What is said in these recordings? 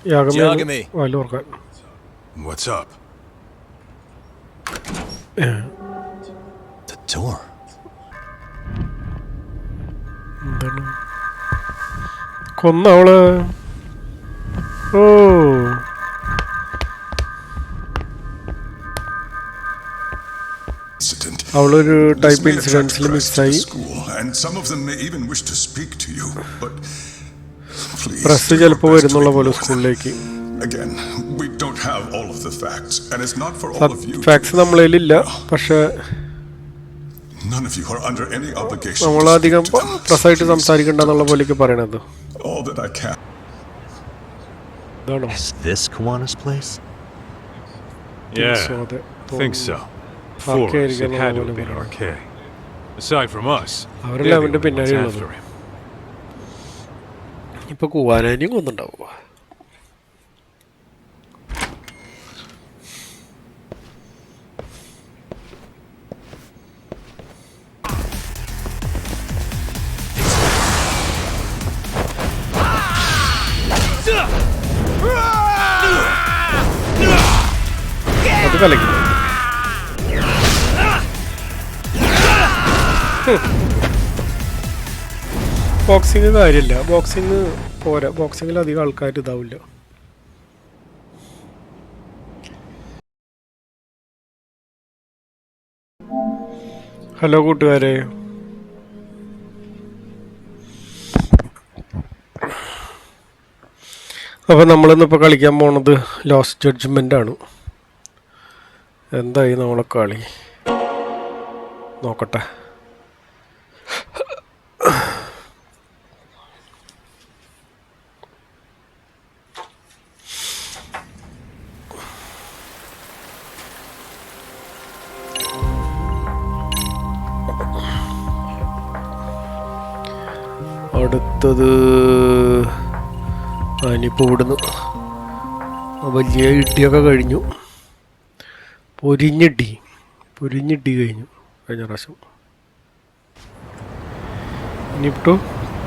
Yagami. What's up? The door. കൊന്ന അവള്. ഓ അവളൊരു ടൈപ്പ് ഇൻസിഡൻസിൽ മിക്സായി. പ്രസ് ചിലപ്പോൾ വരുന്നുള്ള പോലെ സ്കൂളിലേക്ക്. ഫാക്ട്സ് നമ്മളതിലില്ല, പക്ഷെ നമ്മളധികം പ്രസ്സായിട്ട് സംസാരിക്കണ്ടെന്നുള്ള പോലെയൊക്കെ പറയണത്. Is this Kuwana's place? Yeah, I think so. Force, it had to have been archaic. Aside from us, they're the only ones after him. ഇപ്പൊ കുവാനേനെയും കൊന്നുണ്ടാവുക. അത് കലക്കി. ബോക്സിങ് കാര്യമില്ല, ബോക്സിങ് പോരാ, ബോക്സിങ്ങിൽ അധികം ആൾക്കാർ ഇതാവില്ല. ഹലോ കൂട്ടുകാരെ, അപ്പോൾ നമ്മളിന്നിപ്പോൾ കളിക്കാൻ പോണത് ലോസ്റ്റ് ജഡ്ജ്മെൻ്റ് ആണ്. എന്തായി നമ്മളെ കളി നോക്കട്ടെ. അടുത്തത് ഇനിയിപ്പോൾ ഇവിടുന്ന് വലിയ ഇടിയൊക്കെ കഴിഞ്ഞു. പൊരിഞ്ഞിട്ടി കഴിഞ്ഞു കഴിഞ്ഞ പ്രാവശ്യം. ഇനിയിപ്പോൾ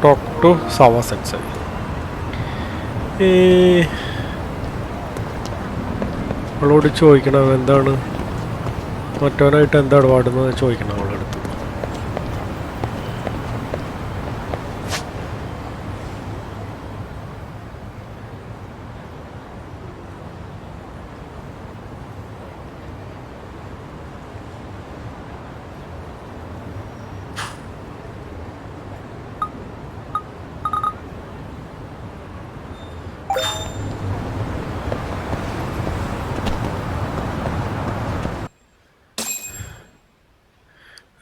ടോക്ക് ടു Sawa-sensei. അവളോട് ചോദിക്കണം എന്താണ് മറ്റവനായിട്ട് എന്താണ് പാടുന്നത് ചോദിക്കണം അവളടുത്ത്.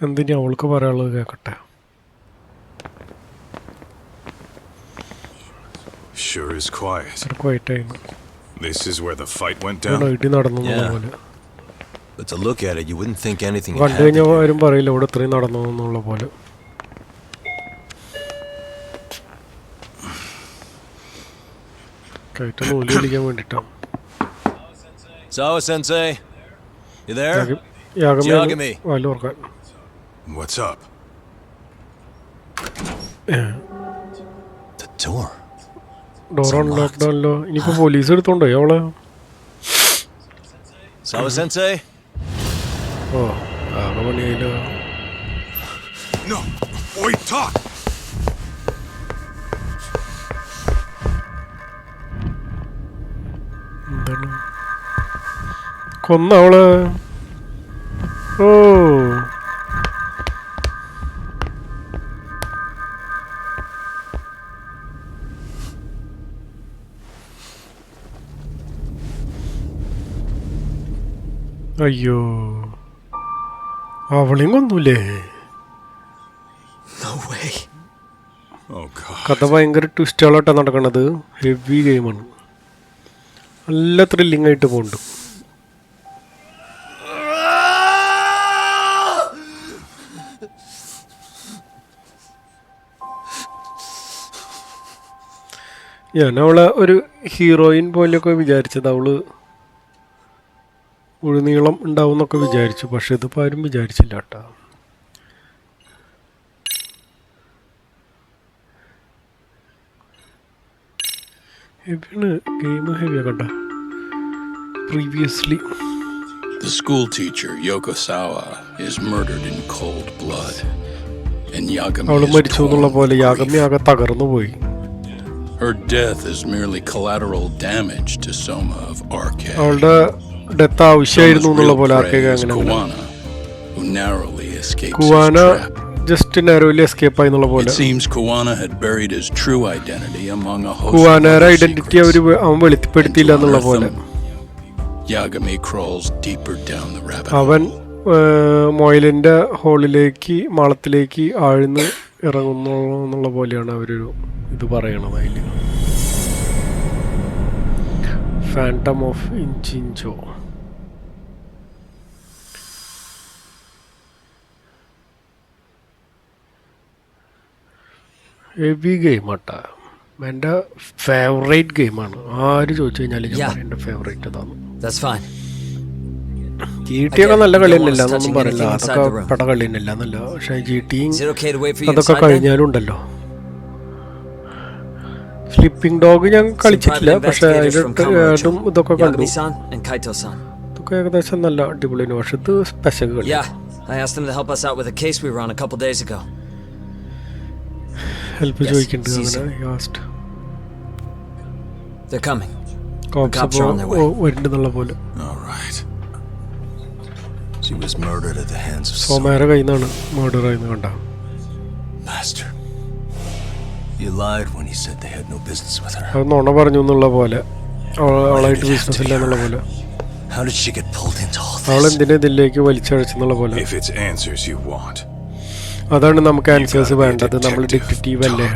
എന്തിനാ അവൾക്ക് പറയാനുള്ളത് കേൾക്കട്ടെ. Sure is quiet. This is where the fight went down. ഇടി നടന്നു പോലെ. But to look at it, you wouldn't think anything had happened. കണ്ടു കഴിഞ്ഞാൽ ആരും പറയില്ല ഇവിടെ ഇത്രയും നടന്നു എന്നുള്ള പോലെ. കയറ്റ നൂല് കളിക്കാൻ വേണ്ടിയിട്ടാണ്. Sawa-sensei, you there? Yagami. What's up? The door. Door unlocked ആണല്ലോ. ഇനിയിപ്പോ പോലീസ് എടുത്തോണ്ടോ അവളെ? Sawa-sensei? ഓ ആകെ പണിയായില്ലോ. No, wait, talk. എന്താണ് കൊന്ന അവള്? ഓ അയ്യോ അവളെയും കൊന്നൂലേ? കഥ ഭയങ്കര ട്വിസ്റ്റുകളായിട്ടാണ് നടക്കണത്. ഹെവി ഗെയിമാണ്, നല്ല ത്രില്ലിംഗ് ആയിട്ട് പോകുന്നുണ്ട്. ഞാൻ അവളെ ഒരു ഹീറോയിൻ പോലെയൊക്കെ വിചാരിച്ചത്, അവള് മുഴുനീളം ഉണ്ടാവും എന്നൊക്കെ വിചാരിച്ചു. പക്ഷെ ഇതിപ്പോൾ ആരും വിചാരിച്ചില്ല കേട്ടോ. Game heavy kanda. Previously. The school teacher, Yoko Sawa, is murdered in cold blood. And Yagami is torn for grief. Her death is merely collateral damage to Soma of Arcade. Soma's real prey is Kuwana, who narrowly escapes his trap. Just narrowly escape It seems Kuwana had buried his true identity among a host of other secrets. Into unearth them, Yagami crawls deeper down the rabbit hole. മോയിലിൻ്റെ ഹോളിലേക്ക് മാളത്തിലേക്ക് ആഴ്ന്ന് ഇറങ്ങുന്നു എന്നുള്ള പോലെയാണ് അവരൊരു ഇത് പറയണത് അതിൽ. Phantom of ഇഞ്ചിഞ്ചോ. Heavy ഗെയിമാട്ടാ. എൻ്റെ ഫേവറേറ്റ് ഗെയിമാണ്. ആര് ചോദിച്ചു കഴിഞ്ഞാൽ ഞാൻ എൻ്റെ ഫേവറേറ്റ് അതാണ്. GTA ഒക്കെ നല്ല കളി തന്നെയല്ല എന്നൊന്നും പറയില്ല, അതൊക്കെ പട കളി തന്നെയല്ല എന്നല്ല. പക്ഷേ GTA അതൊക്കെ കഴിഞ്ഞാലും ഉണ്ടല്ലോ. സ്ലീപ്പിംഗ് ഡോഗ് ഞാൻ കളിച്ചിട്ടില്ല, പക്ഷെ അതിലും ഇതൊക്കെ കണ്ടു. ഇതൊക്കെ ഏകദേശം നല്ല അടിപൊളിയാണ്. പക്ഷെ ഇത് സ്പെഷ്യൽ കളി. ഹെൽപ്പ് ചോദിക്കുന്നുണ്ട് വരുന്നുള്ള പോലെ. She was murdered at the hands of Soma കയ്യിൽ നിന്നാണ് മർഡർ ആയെന്ന് കണ്ട. Master, you lied when you said they had no business with her. അത് നുണ പറഞ്ഞു എന്നുള്ള പോലെ, അവളായിട്ട് ബിസിനസ് ഇല്ല എന്നുള്ള പോലെ. How did she get pulled into all this? അവൾ എന്തിനാ ഇതിലേക്ക് വലിച്ചഴച്ചെന്നുള്ള പോലെ. If it's answers you want. അതാണ് നമുക്ക് ആൻസേഴ്സ് വേണ്ടത്. നമ്മൾ ഡിറ്റക്റ്റീവ് അല്ലേ.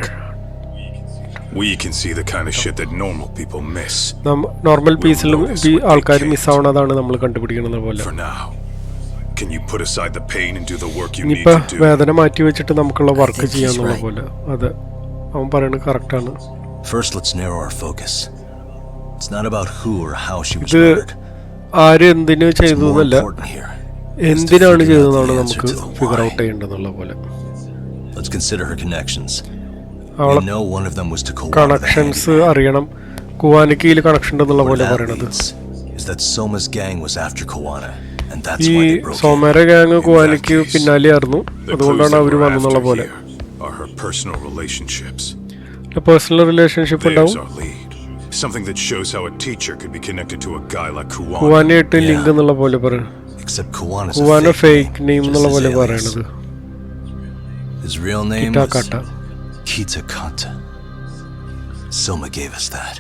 We can see the kind of shit that normal people miss. Normal പീസിലും ആൾക്കാർ മിസ്സാവണതാണ് നമ്മൾ കണ്ടുപിടിക്കുന്നത് പോലെ. For now. Can you put aside the pain and do the work you need to do? വേദന മാറ്റി വെച്ചിട്ട് നമുക്കുള്ള വർക്ക് ചെയ്യാന്നുള്ള പോലെ. അതെ, അവൻ പറയുന്നത് കറക്റ്റ് ആണ്. First, let's narrow our focus. It's not about who or how she was murdered. ആര് എന്തിനു ചെയ്തു എന്നല്ല, എന്തിനാണ് ചെയ്തതെന്നാണ് നമുക്ക് ഫിഗർ ഔട്ട് ചെയ്യേണ്ടതെന്നുള്ള പോലെ. Let's consider her connections. അവളെ We know one of them was to Kuwana. Connections അറിയണം. കുവാനയ്ക്ക് ഇതിൽ കണക്ഷൻ ഉണ്ടെന്നുള്ള പോലെ പറയണത്. Is that Soma's gang was after Kuwana? ഈ സോമയുടെ ഗ്യാങ് കുവാനയ്ക്ക് പിന്നാലെയായിരുന്നു, അതുകൊണ്ടാണ് അവർ വന്നെന്നുള്ള പോലെ. പേഴ്സണൽ റിലേഷൻഷിപ്പ് ഉണ്ടാവും. കുവാനയായിട്ട് ലിങ്ക് എന്നുള്ള പോലെ പറയണം. കുവാന ഫേക്ക് നെയിം എന്നുള്ള പോലെ പറയണത്.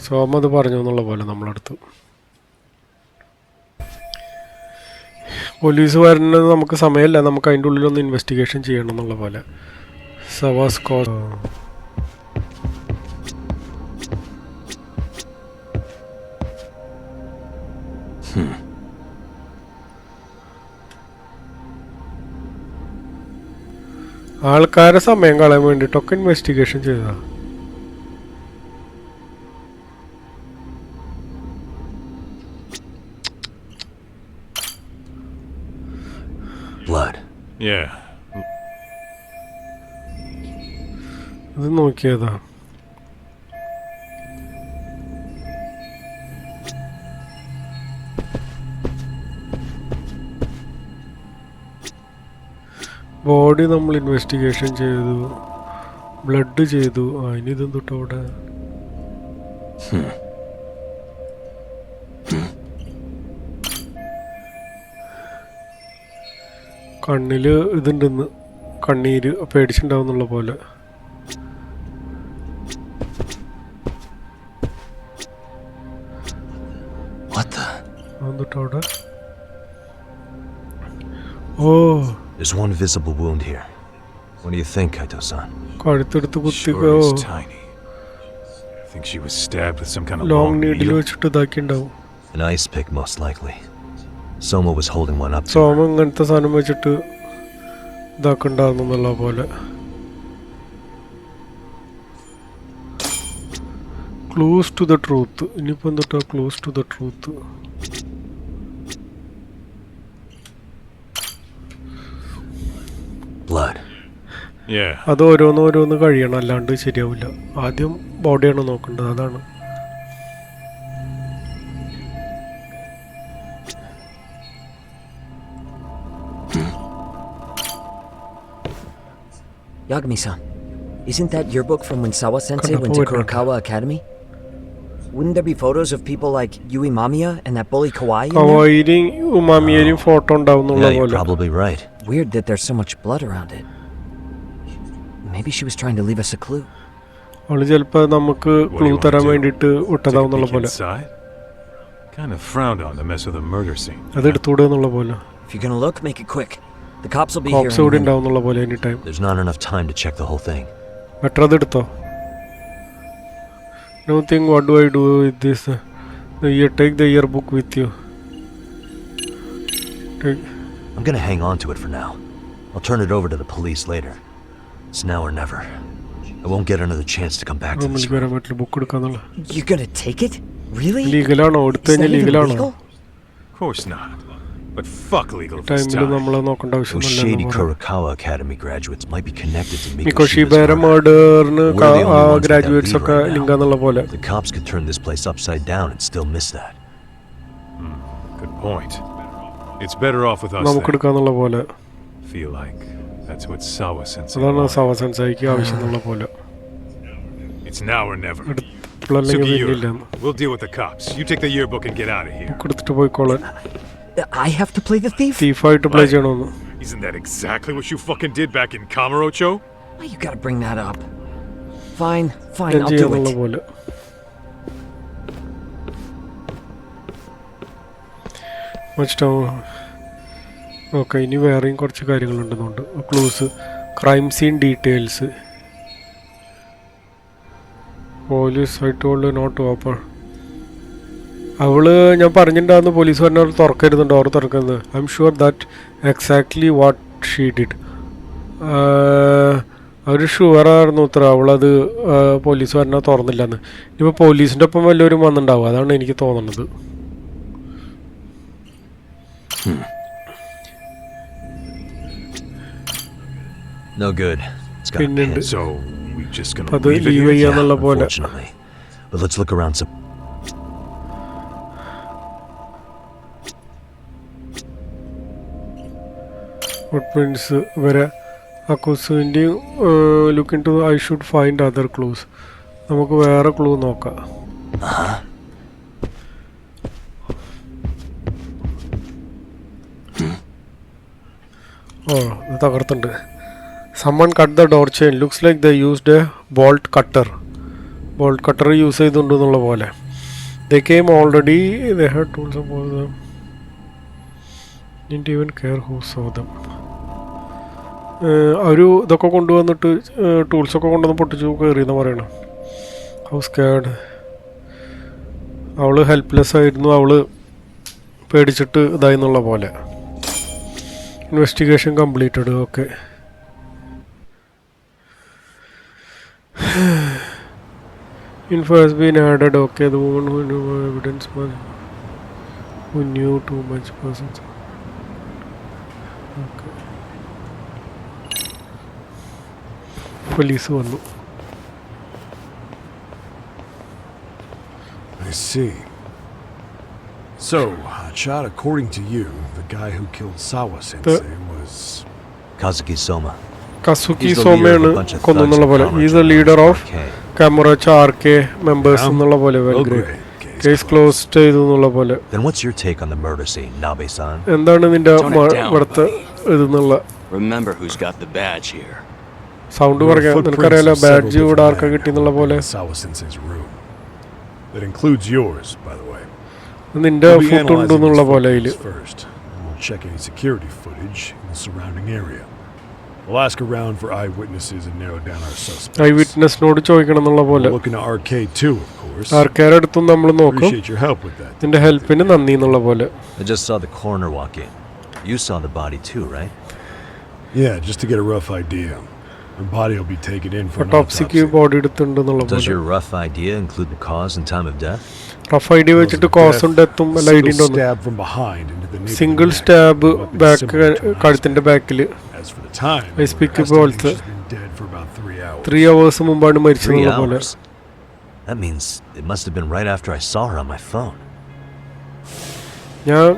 സോമ അത് പറഞ്ഞു എന്നുള്ള പോലെ നമ്മളടുത്ത്. പോലീസ് വരുന്നത് നമുക്ക് സമയമില്ല, നമുക്ക് അതിൻ്റെ ഉള്ളിലൊന്ന് ഇൻവെസ്റ്റിഗേഷൻ ചെയ്യണം എന്നുള്ള പോലെ. സവാസ്കോ ആൾക്കാരെ സമയം കളയാൻ വേണ്ടിയിട്ടൊക്കെ ഇൻവെസ്റ്റിഗേഷൻ ചെയ്തതാ. Blood. Yeah. ഇത് നോക്കിയതാ. ബോഡി നമ്മൾ ഇൻവെസ്റ്റിഗേഷൻ ചെയ്തു, ബ്ലഡ് ചെയ്തു. ഇനി ഇതും തൊട്ട് അവിടെ കണ്ണില് ഇതുണ്ടെന്ന്, കണ്ണീര് പേടിച്ചിട്ടുണ്ടാവുന്നുള്ള പോലെ. അവിടെ ഓ, there's one visible wound here. What do you think, Kaito-san? കഴുത്തെടുത്ത് കുത്തിക്കോ. ലോങ് നീഡിൽ വെച്ചിട്ട് ഇതാക്കിണ്ടാവും. An ice pick, most likely. Soma was holding one up. സോമ ഇങ്ങനത്തെ സാധനം വെച്ചിട്ട് ഇതാക്കണ്ടാവുന്നു എന്നുള്ള പോലെ. Clues to the truth. ഇനിയിപ്പോൾ എന്തൊട്ടാ clues to the truth? Blood. അത് ഓരോന്ന് കഴിയണം, അല്ലാണ്ട് ശരിയാവില്ല. ആദ്യം ബോഡിയാണ് നോക്കേണ്ടത്. അതാണ് Yagami-san, isn't that your book from when Sawa-sensei went to Kurokawa Academy? Wouldn't there be photos of people like Yui Mamiya and that bully Kawaii in there? Yeah, you're probably right. Weird that there's so much blood around it. Maybe she was trying to leave us a clue. What do you want to do? Take a peek inside? Kind of frowned on to mess with a murder scene. If you're gonna look, make it quick. The cops will be here in a minute. There's not enough time to check the whole thing. No thing, what do I do with this? You take the yearbook with you. I'm gonna hang on to it for now. I'll turn it over to the police later. It's now or never. I won't get another chance to come back to this room. You're gonna take it? Really? Is that even legal? Of course not. But fuck legal if Time it's time. Those shady Kurokawa Academy graduates might be connected to Mikoshi Mikoshiba's murder murder. graduates right The cops could turn this place upside down and still miss that. Good point. It's better off with us then. Feel like that's what Sawa-sensei wanted. It's now or never. Sugiura, we'll deal with the cops. You take the yearbook and get out of here. I have to play the thief? Isn't that exactly what you fucking did back in Kamurocho? Why you gotta bring that up? Fine, I'll do it. Much time. Okay, ഇനി വേറെയും കുറച്ച് കാര്യങ്ങളുണ്ടെന്നുണ്ട്. Clues, crime scene details. Police I told not open. അവള് ഞാൻ പറഞ്ഞിട്ടുണ്ടായിരുന്നു police പറഞ്ഞ തുറക്കരുത്, door തുറക്കുന്നത്. I'm sure that exactly what she did. അവർ ഷുവറായിരുന്നു ഉത്തര അവളത് പോലീസ് പറഞ്ഞാൽ തുറന്നില്ലെന്ന്. ഇനിയിപ്പോൾ പോലീസിൻ്റെ ഒപ്പം വല്ലവരും വന്നിട്ടുണ്ടാവും, അതാണ് എനിക്ക് തോന്നുന്നത്. No good. It's got a pin. So we just gonna അത് leave it ലീവ് here? ചെയ്യാന്നുള്ള പോലെ. Unfortunately. But let's look around some. Footprints വരെ അക്കൂസിൻ്റെയും look into I should find other clues. നമുക്ക് വേറെ ക്ലൂ നോക്കാം. ഓ ഇത് തകർത്തുണ്ട്. someone cut the door chain. Looks like they used a bolt cutter. Bolt cutter use ചെയ്തുകൊണ്ടെന്നുള്ള പോലെ. They came already. They had tools about them. Didn't even care who saw them. അവർ ഇതൊക്കെ കൊണ്ടുവന്നിട്ട് ടൂൾസൊക്കെ കൊണ്ടുവന്ന് പൊട്ടിച്ചു കയറിയെന്ന് പറയണം. How squad. അവൾ helpless ആയിരുന്നു, അവൾ പേടിച്ചിട്ട് ഇതായി എന്നുള്ള പോലെ. Investigation completed. Okay, info has been added. Okay, the woman who knew evidence who knew too much persons. Okay, police vannu. I see. So, Chad, according to you, the guy who killed Sawa-sensei was Kazuki Soma. Kazuki Somയാണ് കൊന്നുള്ള പോലെ. Is a leader of Kamurocho RK members എന്നുള്ള പോലെ. Well great. Case close ചെയ്തു എന്നുള്ള പോലെ. Then what's your take on the murder scene, Nabe-san? എന്താണ് നിന്റെ ഇവിടുത്തെ ഇതെന്നുള്ള Remember who's got the badge here. Sound പറയാം. നിനക്കറിയാലോ ബാഡ്ജ് ഇവിടെ ആർക്കാ കിട്ടിയെന്നുള്ള പോലെ. Sawa-sensei's room. That includes yours, by the way. നിന്റെ ഫുട്ട് ഉണ്ടെന്നുള്ള പോലെ അതിൽ. First, we'll check any security footage in the surrounding area. We'll ask around for eyewitnesses and narrow down our suspects. I വിറ്റ്നസിനോട് ചോദിക്കണം എന്നുള്ള പോലെ. We'll look into Arcade too, of course. ആർക്കാരുടെ അടുത്തും നമ്മൾ നോക്കും. Appreciate your help with that. നിന്റെ ഹെൽപ്പിന് നന്ദി എന്നുള്ള പോലെ. I just saw the coroner walk in. You saw the body too, right? Yeah, just to get a rough idea. Her body will be taken in for an ഓട്ടോപ്സിക്ക് autopsy. Body എടുത്തിട്ടുണ്ട് എന്നുള്ള Does പോലെ. your rough idea include the cause and time of death? Rough idea വെച്ചിട്ട് കോസും ഡെത്തും എല്ലാം idea Single ഉണ്ടോ? stab from behind into the nape of single the neck. Stab Weapon back similar to an കഴുത്തിന്റെ ബാക്കിൽ. As for the time, I speak we're about estimating she's been dead for about 3 hours. 3 hours മുമ്പാണ് 3 മരിച്ചതെന്നുള്ള പോലെ. hours. That means it must have been right after I saw her on my phone. ഞാൻ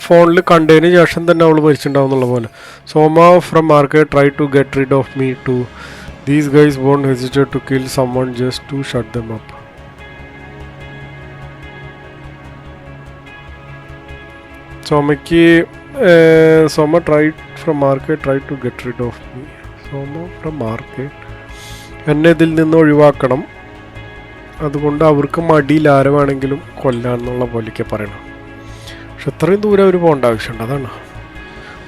ഫോണിൽ കണ്ടതിന് ശേഷം തന്നെ അവൾ മരിച്ചിട്ടുണ്ടാവും എന്നുള്ള പോലെ. Soma from market try to get rid of me too. These guys won't hesitate to kill someone just to shut them up. Soma tried from market tried to get rid of me. Soma from market എന്നെ ഇതിൽ നിന്ന് ഒഴിവാക്കണം, അതുകൊണ്ട് അവർക്ക് മടിയിൽ ആരെ വേണമെങ്കിലും കൊല്ലാന്നുള്ള പോലെയൊക്കെ പറയണം. പക്ഷെ അത്രയും ദൂരം അവർ പോകേണ്ട ആവശ്യമുണ്ട്. അതാണ്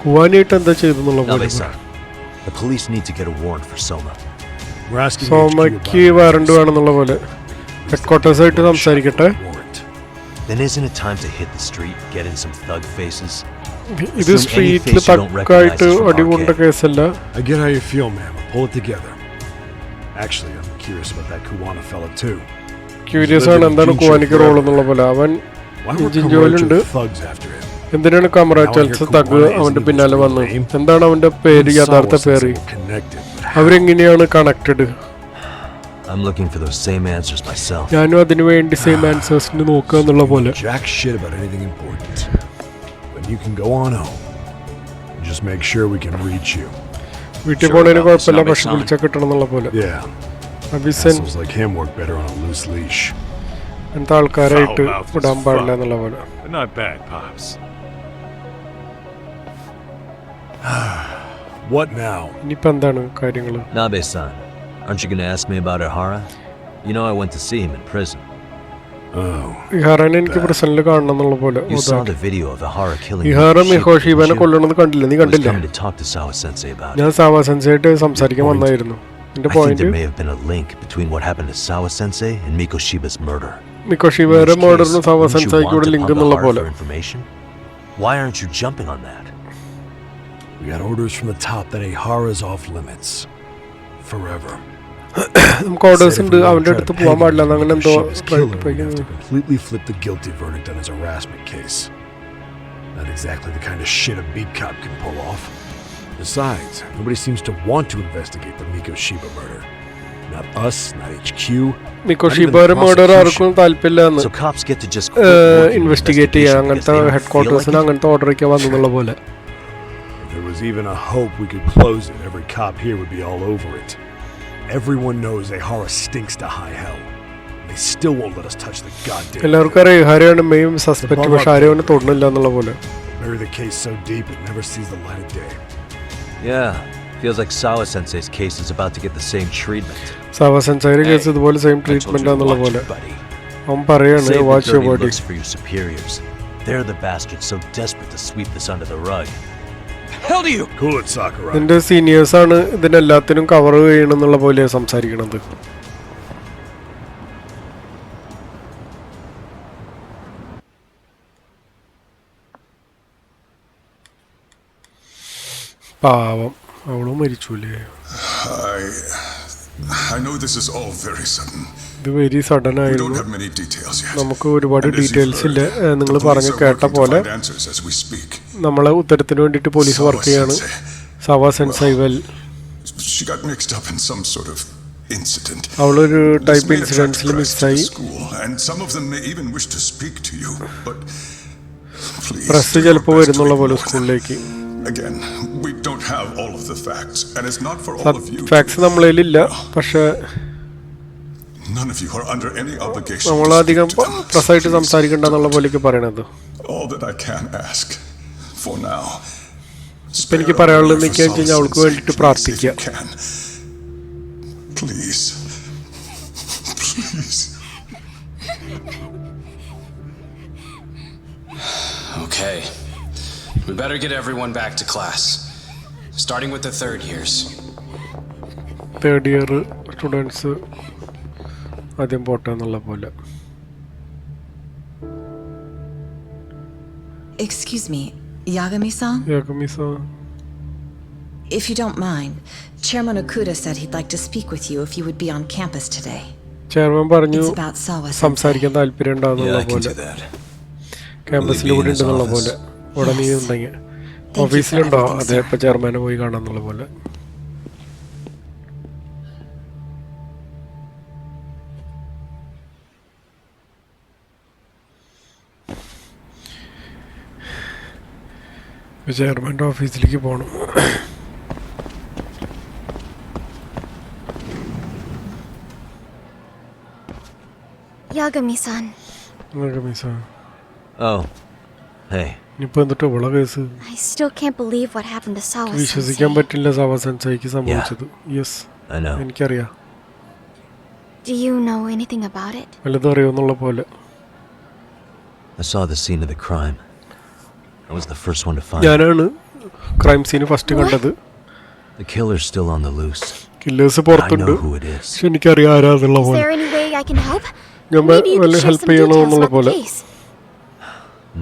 കുവാനിയായിട്ട് എന്താ ചെയ്തെന്നുള്ള പോലെ. സോമയ്ക്ക് വാറണ്ട് വേണമെന്നുള്ള പോലെ ഹെഡ് ക്വാർട്ടേഴ്സായിട്ട് സംസാരിക്കട്ടെ. ഇത് സ്ട്രീറ്റിൽ തക്കായിട്ട് അടികൊണ്ട കേസല്ല. ക്യൂരിയസ് ആണ് എന്താണ് കുവാനിക്ക് റോൾ എന്നുള്ള പോലെ. അവൻ ജിഞ്ചോയിലുണ്ട്. എന്തിനാണ് കമറാച്ചൽസ് തഗ് അവന്റെ പിന്നാലെ വന്നത്? എന്താണ് അവന്റെ പേര്, യഥാർത്ഥ പേര്? അവരെങ്ങനെയാണ് കണക്റ്റഡ്? ഞാനും അതിനു വേണ്ടി സെയിം ആൻസേഴ്സിന് നോക്കുക എന്നുള്ള പോലെ. വീട്ടിൽ പോണതിന് കുഴപ്പമില്ല, പക്ഷെ വിളിച്ചാൽ കിട്ടണം എന്നുള്ള പോലെ. അങ്ങനത്തെ ആൾക്കാരായിട്ട് വിടാൻ പാടില്ല എന്നുള്ള പോലെ. ഇനിയിപ്പോ എന്താണ് കാര്യങ്ങള്? Nabe-san, aren't you going to ask me about Ihara? You know I went to see him in prison. ഇഹാറനെ എനിക്ക് പ്രസന്റിൽ കാണണം എന്നുള്ള പോലെ. You saw the video of Ihara killing ഇഹാറ മിഹോഷിബനെ കൊല്ലണമെന്ന് കണ്ടില്ല? നീ കണ്ടില്ല? coming to talk to Sawa-sensei about ഞാൻ സാവാ-സെൻസെയായിട്ട് സംസാരിക്കാൻ വന്നായിരുന്നു. എന്റെ I think point, there may have been a link between what happened to Sawa-sensei and Mikoshiba's murder. മിക്കോഷിബയുടെ മർഡറിനും സാവാ-സെൻസെയ്ക്ക് ഇവിടെ ലിങ്ക് എന്നുള്ള പോലെ. Why aren't you jumping on that? We got orders from the top that Ihara's off limits forever. നമുക്ക് orders ഉണ്ട്, അവന്റെ അടുത്ത് പോകാൻ പാടില്ല. അങ്ങനെ എന്തോ completely flip the guilty verdict on his harassment case. Not exactly the kind of shit a beat cop can pull off. Besides, nobody seems to want to investigate the Mikoshiba murder. Not us, not HQ. മിക്കോഷിബയുടെ murder ആർക്കും താല്പര്യമില്ല So cops get to just investigate ചെയ്യാൻ. അങ്ങനത്തെ head ക്വാർട്ടേഴ്സിന് അങ്ങനത്തെ order ഒക്കെ വന്നുള്ള പോലെ. If there was even a hope we could close it, every cop here would be all over it. Everyone knows Ihara stinks to high hell. They still won't let us touch the goddamn. എല്ലാവർക്കും അറിയാം ഇഹാരയാണ് main suspect, പക്ഷെ ആരും അവനെ തൊടുന്നില്ല എന്നുള്ള പോലെ. Bury the case so deep it never sees the light of day. Yeah, feels like Sawa-sensei's case is about to get the same treatment. സാവാ-സെൻസെയുടെ case ഇതുപോലെ same treatment ആണെന്നുള്ള പോലെ. അവൻ പറയാണ് watch your body. For your superiors. They're the bastards so desperate to sweep this under the rug. Hell do you? Cool it, Sakurai. നിന്റെ seniors ആണ് ഇതിനെല്ലാത്തിനും cover ചെയ്യണം എന്നുള്ള പോലെയാണ് സംസാരിക്കണത്. പാവം, അവളും മരിച്ചൂലേ. I know this is all very sudden. ഇത് very sudden We don't ആയിരുന്നു. have many details yet. നമുക്ക് ഒരുപാട് And as you've ഡീറ്റെയിൽസ് ഇല്ല. heard, നിങ്ങൾ the പറഞ്ഞു police are കേട്ട working to പോലെ find answers as we speak. നമ്മളെ ഉത്തരത്തിന് വേണ്ടിയിട്ട് പോലീസ് വർക്ക് ചെയ്യാണ്. സാവാ-സെൻസൈ well, She got mixed up in some sort of incident. അവളൊരു This type may attract ഇൻസിഡൻസിൽ press to the മിക്സായി. school, and some of them may even wish to speak to you. But please press do your ചിലപ്പോൾ best to വരുന്നുള്ള പോലെ ignore them. സ്കൂളിലേക്ക്. Again, we don't have all of the facts, and it's not for all of you. Facts നമ്മളതിലില്ല, പക്ഷെ None of you are under any obligation. നമ്മളധികം പ്രസ്സായിട്ട് സംസാരിക്കണ്ടെന്നുള്ള പോലെയൊക്കെ പറയണത്. All that I can ask for now. ഇപ്പം എനിക്ക് പറയാനുള്ളത് നിൽക്കുക വെച്ച് കഴിഞ്ഞാൽ അവൾക്ക് വേണ്ടിയിട്ട് പ്രാർത്ഥിക്കുക. Please. Please. Okay. We better get everyone back to class. Starting with the third years. Third year students ആദ്യം പോട്ടെ എന്നുള്ള പോലെ. Excuse me, Yagami-san? Yagami-san. If you don't mind, Chairman Okuda said he'd like to speak with you if you would be on campus today. Chairman പറഞ്ഞു It's about Sawa-sensei. സംസാരിക്കാൻ താല്പര്യം ഉണ്ടാകുന്നുള്ള പോലെ. ക്യാമ്പസിൽ കൂടി ഉണ്ടെന്നുള്ള പോലെ. ഇവിടെ നീ ഉണ്ടെങ്കിൽ ഓഫീസിലുണ്ടോ? അതെ, ഇപ്പം ചെയർമാനെ പോയി കാണാന്നുള്ള പോലെ. ചെയർമാൻ്റെ ഓഫീസിലേക്ക് പോകണം. Yagami-san. Yagami-san. Oh, hey. ഇനിയിപ്പോൾ എന്നിട്ട് ഇവളെ case I still can't believe what happened to Sawa-sensei. വിശ്വസിക്കാൻ പറ്റില്ല Sawa-senseiക്ക് സംഭവിച്ചത്. Yes, I know. എനിക്കറിയാം. Do you know anything about it? വല്ലതും അറിയുമെന്നുള്ള പോലെ. I saw the scene of the crime. I was the first one to find it. ഞാനാണ് crime scene first കണ്ടത്. The killer's still on the loose. Killers I പുറത്തുണ്ട്. know who it is. പക്ഷെ എനിക്കറിയാം ആരാന്നുള്ള Is പോലെ. there any way I can help? ഞാൻ Maybe you വല്ല can share help some ചെയ്യണോ details എന്നുള്ള about the പോലെ. case.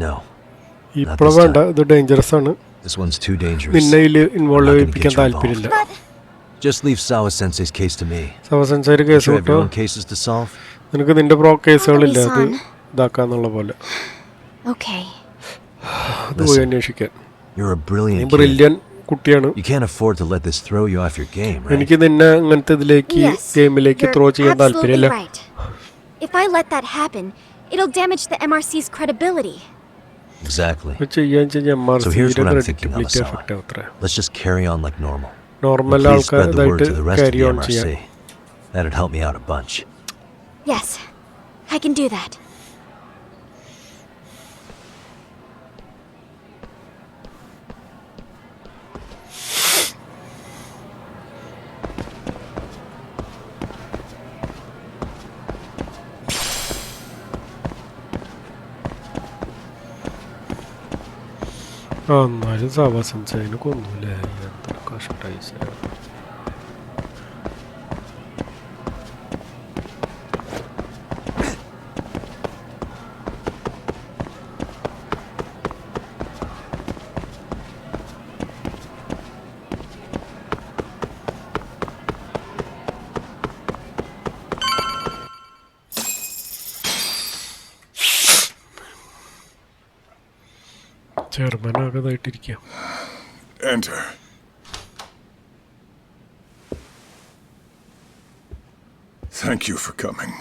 No. ഇപ്പോഴും വേണ്ട, ഇത് ഡേഞ്ചറസ് ആണ്. This one's too dangerous. നിന്നെ ഇതിൽ ഇൻവോൾവ് I'm not gonna ചെയ്യിപ്പിക്കാൻ get you താല്പര്യമില്ല. Just leave Sawa-sensei's case to me. Sawa-senseiയുടെ കേസ് You have കേട്ടോ, your own cases to solve. നിനക്ക് നിന്റെ കേസുകളില്ല, അത് ഇതാക്കാന്നുള്ള പോലെ. Okay. അത് പോയി അന്വേഷിക്കാൻ. You're a brilliant kid. Brilliant കുട്ടിയാണ്. You can't afford to let this throw you off your game, right? എനിക്ക് നിന്നെ അങ്ങനത്തെ ഇതിലേക്ക് Yes, ഗെയിമിലേക്ക് you're ത്രോ ചെയ്യാൻ absolutely താല്പര്യമില്ല. right. If I let that happen, it'll damage the MRC's credibility. Exactly. ചെയ്യാൻ So here's what I'm thinking, credibility Amasawa. Effect ആവത്രേ. Let's just carry on like normal. Normal Please spread the word ആൾക്കാരായിട്ട് to the rest of carry the on ചെയ്യാൻ. MRC. That'd help me out a bunch. Yes, I can do that. എന്നാലും Sawa-senseiനെ കൊന്നൂലേ, എന്തൊരു കഷ്ടായി. Chairman ആകതായിട്ടിരിക്കാം. Enter. Thank you for coming.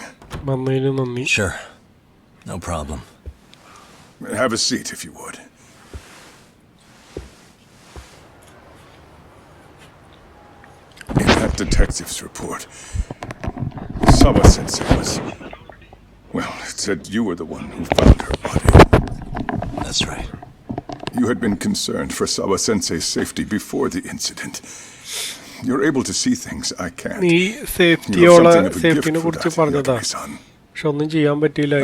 വന്നതിന് നന്ദി. Sure. No problem. Have a seat if you would. In that detective's report, Sawa-sensei was... Well, it said you were the one who found her body. That's right. You had been concerned for Sawa-sensei's safety before the incident. You're able to see things I can't. നീ സേഫ്റ്റിനെ കുറിച്ച് പറഞ്ഞതാ, പക്ഷെ ഒന്നും ചെയ്യാൻ പറ്റിയില്ല.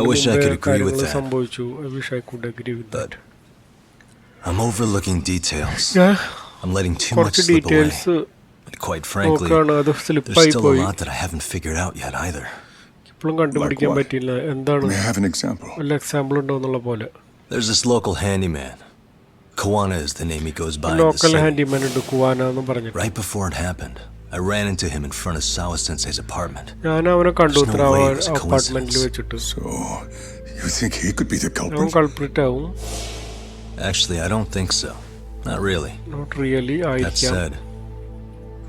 കാര്യങ്ങൾ സംഭവിച്ചു. I wish I could agree with that. I'm overlooking details. I'm letting too much കുറച്ച് slip away. Details But quite frankly, നോക്കാണ്, അത് there's സ്ലിപ്പായി still a പോയി. lot that I haven't figured out yet either. ഇപ്പോഴും കണ്ടുപിടിക്കാൻ പറ്റിയില്ല. എന്താണ്, May I have an example? വല്ല example ഉണ്ടോ എന്നുള്ള പോലെ. There's this local handyman. Kuwana is the name he goes by in the local city. Handyman ഉണ്ട്, കുവാന എന്ന് പറഞ്ഞിട്ട്. Right before it happened, I ran into him in front of Sawa-sensei's apartment. ഞാൻ അവനെ കണ്ടു There's no way it was a അപ്പാർട്ട്മെന്റിൽ coincidence. വെച്ചിട്ട്. So, you think he could be the അവൻ culprit? Culprit ആവും. Actually, I don't think so. Not really. Not really That ആയിരിക്കാം. said,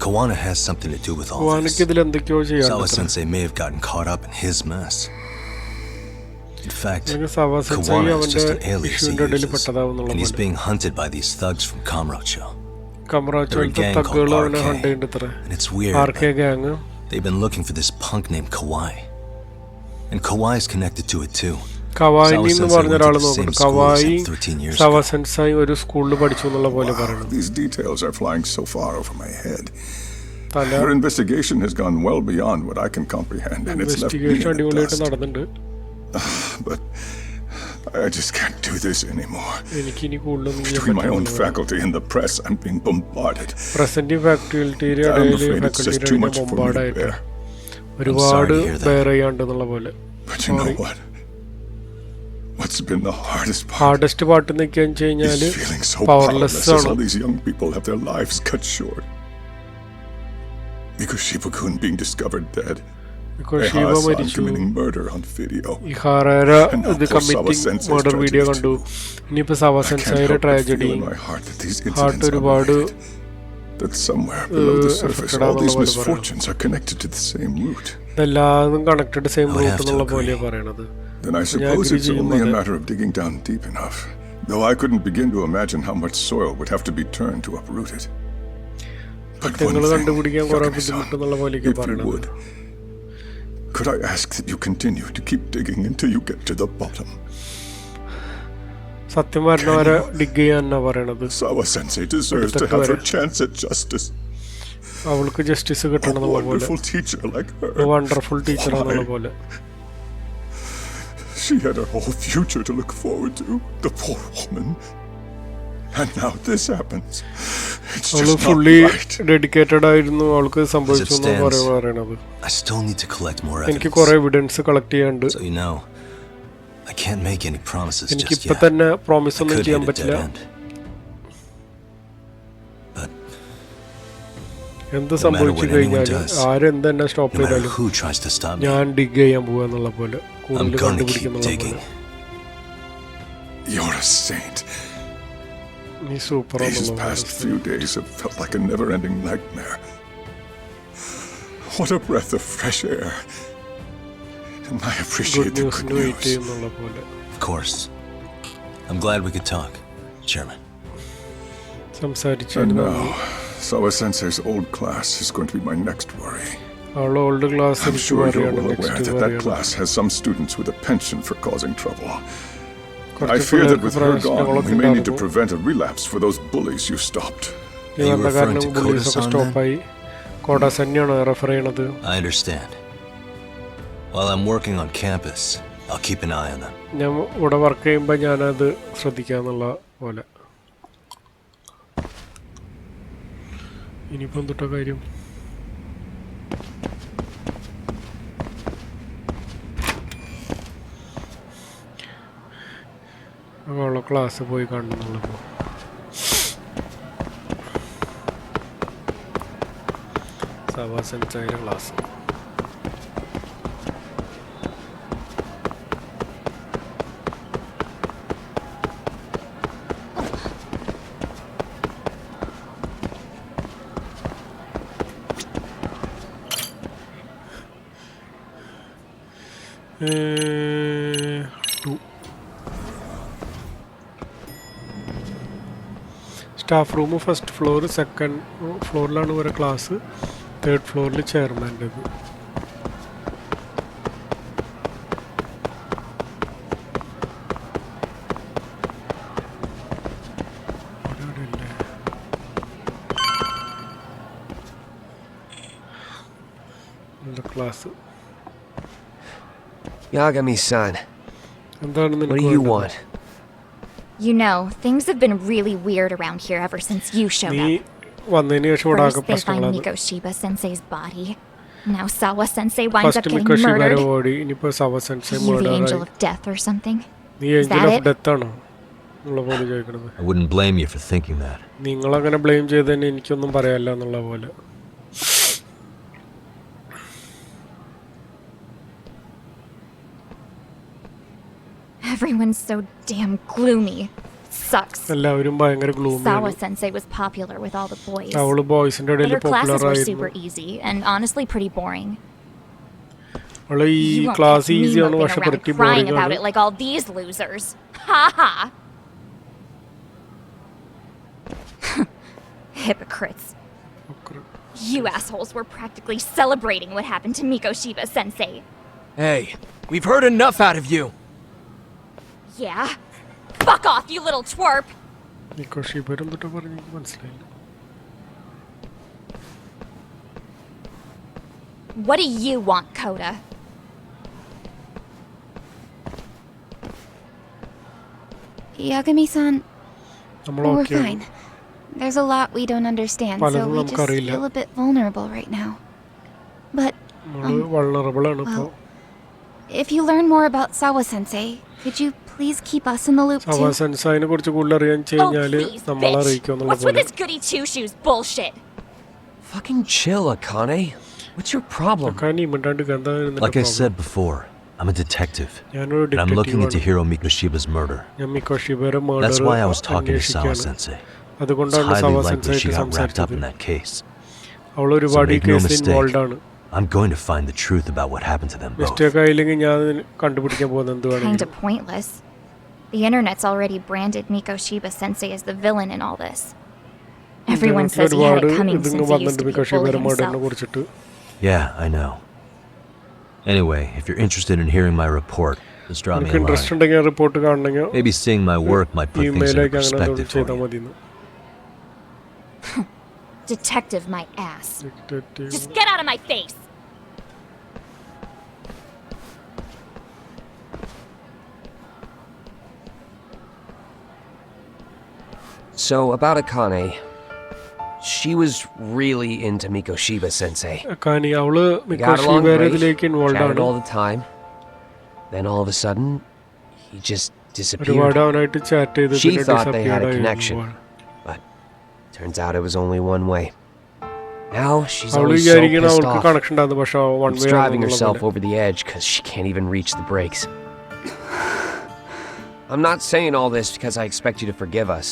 Kuwana has something to do with all കുവാനക്ക് this. ഇതിൽ എന്തൊക്കെയോ ചെയ്യാൻ. Sawa-sensei may have gotten caught up in his mess. In fact, Sawa-sensei Kuwana is അവന്റെ just an alias he ഇഷ്യൂന്റെ ഇടയിൽ uses, പെട്ടതാവുന്നുള്ള and he's പോലെ. being hunted by these thugs from Kamurocho. കമറാച്ചോലത്തെ തഗ്ഗുകൾ അവനെ hunt ചെയ്യുന്നുണ്ടത്ര. And it's weird, RK gang. they've been looking for this punk named Kawai. And Kawai's connected to it too. കവായി എന്ന് പറഞ്ഞ ഒരാൾ നോക്കട്ടെ. കവായി Sawa-sensei ഒരു സ്കൂളിൽ പഠിച്ചു എന്നുള്ള പോലെ പറയുന്നത്. These details are flying so far over my head. തല Your investigation has gone well beyond what I can comprehend, and it's left me in investigation the അടിപൊളിയായിട്ട് dust. നടന്നിട്ടുണ്ട്. But I just can't do this anymore. എനിക്കിനി കൂടുതലൊന്നും Between my own ചെയ്യാൻ faculty and the press, I'm being bombarded. Present ഫാക്കൽറ്റിയുടെ I'm ഇടയിൽ afraid it's just too much for me to ബോംബാർഡായിട്ട് bear. ഒരുപാട് to hear that. Bear ചെയ്യാണ്ടെന്നുള്ള പോലെ. But you know what? What's been the hardest part hardest പാട്ട് നിൽക്കാൻ വെച്ച് കഴിഞ്ഞാൽ is feeling so powerless powerless as ആണ്. all these young people have their lives cut short. Because Shibukun being discovered dead. Because Eha's Shiva son മരിച്ചു. committing murder on video. ഈ ഹാരേര And now ഇത് poor committing Sawa-sensei's murder video tragedy കണ്ടു. too. ഇനിയിപ്പോൾ I can't Sawa-senseiയുടെ help but tragedy. feel in my heart that these heart incidents are ഒരുപാട് related. That somewhere below the surface, affected all these ആണെന്നുള്ള പോലെ misfortunes are connected to the same root. ഇതെല്ലാതും connected same I would root have to എന്നുള്ള agree. പോലെയാണ് പറയണത്. Then I suppose it's only a matter of digging down deep enough, though I couldn't begin to imagine how much soil would have to be turned to uproot it. But one thing, Yagami-san, if you would, could I ask that you continue to keep digging until you get to the bottom? Sawa-sensei deserves to have her chance at justice. A wonderful teacher like her. She had her whole future to look forward to, the poor woman. And now this happens. It's just not right. Dedicated ആയിരുന്നു അവൾക്ക് As it സംഭവിച്ചു stands, പറയണത്. I still need to collect more എനിക്ക് evidence. കുറേ evidence collect ചെയ്യാനുണ്ട്. So you know, I can't make any promises എനിക്ക് just ഇപ്പോ yet. തന്നെ പ്രോമിസ് I ഒന്നും could ചെയ്യാൻ hit a പറ്റില്ല. dead end. But എന്ത് no matter സംഭവിച്ചു what anyone കഴിഞ്ഞാലും does, ആരെന്ത് തന്നെ സ്റ്റോപ്പ് no matter ചെയ്താലും who tries to stop me, ഞാൻ ഡിഗ് ചെയ്യാൻ പോവാന്നുള്ള പോലെ I'm കൂടുതൽ gonna keep കണ്ടുപിടിക്കുന്നുള്ള digging. പോലെ. You're a saint. നീ super These past few days have felt like a never-ending nightmare. What a breath of fresh air. And I appreciate good the ന്യൂസിന് good wait news. ചെയ്യുന്നുള്ള പോലെ. Of course. I'm glad we could talk, Chairman. സംസാരിച്ചു. And now, Sawa-sensei's old class is going to be my next worry. അവളുടെ old class I'm എനിക്ക് sure you're പറയാണ് well aware next that that പറയാണ്. class has some students with a penchant for causing trouble. I കുറച്ച് fear that പിള്ളേർക്ക് with her gone, പ്രശ്നങ്ങളൊക്കെ we may need to ഉണ്ടായിരുന്നു. prevent a relapse for those bullies you stopped. ഈ Are you വന്ന referring കാരണം to ബുള്ളീസൊക്കെ Koda-san സ്റ്റോപ്പായി. കോഡാസ് തന്നെയാണ് refer ചെയ്യണത്. I understand. While I'm working on campus, I'll keep an eye on them. ഞാൻ ഇവിടെ work ചെയ്യുമ്പോൾ ഞാനത് ശ്രദ്ധിക്കാന്നുള്ള പോലെ. ഇനിയിപ്പോൾ എന്തുട്ടാ കാര്യം? അവളെ ക്ലാസ് പോയി കാണുന്നുള്ളത്. സവാ-സെൻസൈയുടെ class. Staff room first floor, second ഫ്ലോറിലാണ് ഒരു ക്ലാസ്, തേർഡ് ഫ്ലോറിൽ ചെയർമാൻ്റെത്. ക്ലാസ്. Yagami-san, എന്താണ് what do നിനക്ക് you വേണ്ടത്? want? You know, things have been really weird around here ever since you showed നീ up. വന്നതിന് ശേഷം ഇവിടെ ആകെ First, they find പ്രശ്നങ്ങളാണ്. Miko-shiba-sensei's body. Now Sawa-sensei winds up first getting മിക്കോഷിബാരെ murdered. ഓടി, ഇനിയിപ്പോൾ സവാ-സെൻസൈ You the മർഡറായി. angel of death or something? നീ Is Angel that of it? Death ആണോ എന്നുള്ള പോലെ ചോദിക്കണത്. I wouldn't blame you for thinking that. നിങ്ങളങ്ങനെ blame ചെയ്തതിന് എനിക്കൊന്നും പറയാനില്ല എന്നുള്ള പോലെ. Everyone's so damn gloomy. It sucks. എല്ലാവരും ഭയങ്കര ഗ്ലൂമിയാണ്. Sawa-sensei was popular with all the boys. അവള് ബോയ്സിന്റെ But ഇടയിൽ her classes പോപ്പുലർ were ആയിരുന്നു. super easy and honestly pretty boring. അവള് ഈ You won't class catch me ഈസിയാണ് moping പക്ഷെ around pretty crying boring about ആണ്. it like all these losers. Ha ha. Hypocrites. You assholes were practically celebrating what happened to Miko-shiba-sensei. Hey, we've heard enough out of you. Yeah? Fuck off, you little twerp! മിക്കോഷിബാരെ എന്തുട്ടാ പറഞ്ഞ് എനിക്ക് മനസ്സിലായില്ല. What do you want, Koda? Yagami-san, നമ്മൾ we're ഓക്കെയാണ്. fine. There's a lot we don't understand, so പലതും we just നമുക്കറിയില്ല. feel a bit vulnerable right now. But നമ്മള് vulnerable ആണ് ഇപ്പോൾ. if you learn more about Sawa-sensei, could you please keep us in the loop too? സവാ-സെൻസൈനെ കുറിച്ച് കൂടുതൽ അറിയാൻ Oh, കഴിഞ്ഞാല് please, നമ്മളെ bitch! അറിയിക്കുമെന്നുള്ള What's with പോലെ. this goody two-shoes bullshit? Fucking chill, Akane. What's your problem? അക്കാനി മിണ്ടാണ്ട് എന്താ നിന്റെ Like I problem? said before, I'm a detective. ഞാനൊരു And I'm looking into detective ആണ്. Hiro Mikoshiba's murder. ഞാൻ മിക്കോഷിബാരെ That's why I was murder talking to അന്വേഷിക്കുകയാണ്. Sawa-sensei. It's അതുകൊണ്ടാണ് highly likely സവാ-സെൻസൈ she got wrapped up സംസാരിച്ചത്. in that case. അവൾ So ഒരുപാട് ഈ make no കേസിൽ mistake, ഇൻവോൾവ് ആണ്. I'm going to find the truth about what happened to them both. Mistake ആയില്ലെങ്കിൽ ഞാൻ കണ്ടുപിടിക്കാൻ പോകുന്നത് എന്തുവാണെങ്കിലും. Kinda pointless. The internet's already branded Mikoshiba Sensei as the villain in all this. Everyone says he had it coming since he used to be a bully himself. Yeah, I know. Anyway, if you're interested in hearing my report, just drop me a line. Maybe seeing my work might put things into perspective for you. Detective my ass. Just get out of my face! So, about Akane. She was really into Mikoshiba Sensei. Akane, അവള് Got along great, involved chatted all the time. Then all of a sudden, he just disappeared. She thought they had a connection, but turns out it was only one way. Now she's always so pissed off. She's driving herself over the edge because she can't even reach the brakes. I'm not saying all this because I expect you to forgive us.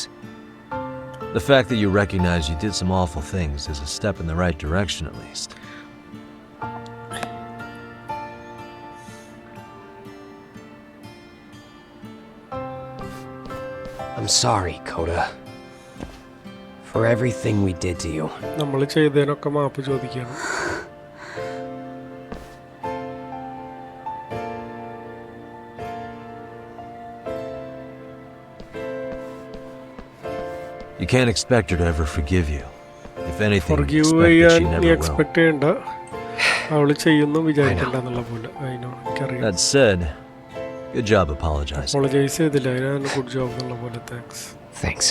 The fact that you recognize you did some awful things is a step in the right direction, at least. I'm sorry, Koda. For everything we did to you. നമ്മൾ ചെയ്തതിനൊക്കെ മാപ്പ് ചോദിക്കണം. You can't expect her to ever forgive you. If anything, forgive expect that she never expect ചെയ്യണ്ട. അവള് ചെയ്യുന്നു വിചാരിക്കണ്ടെന്നുള്ള പോലെ. That said, good job apologizing. Apologize ചെയ്തില്ല. അതിനാണ് good job എന്നുള്ള പോലെ. Thanks. Thanks.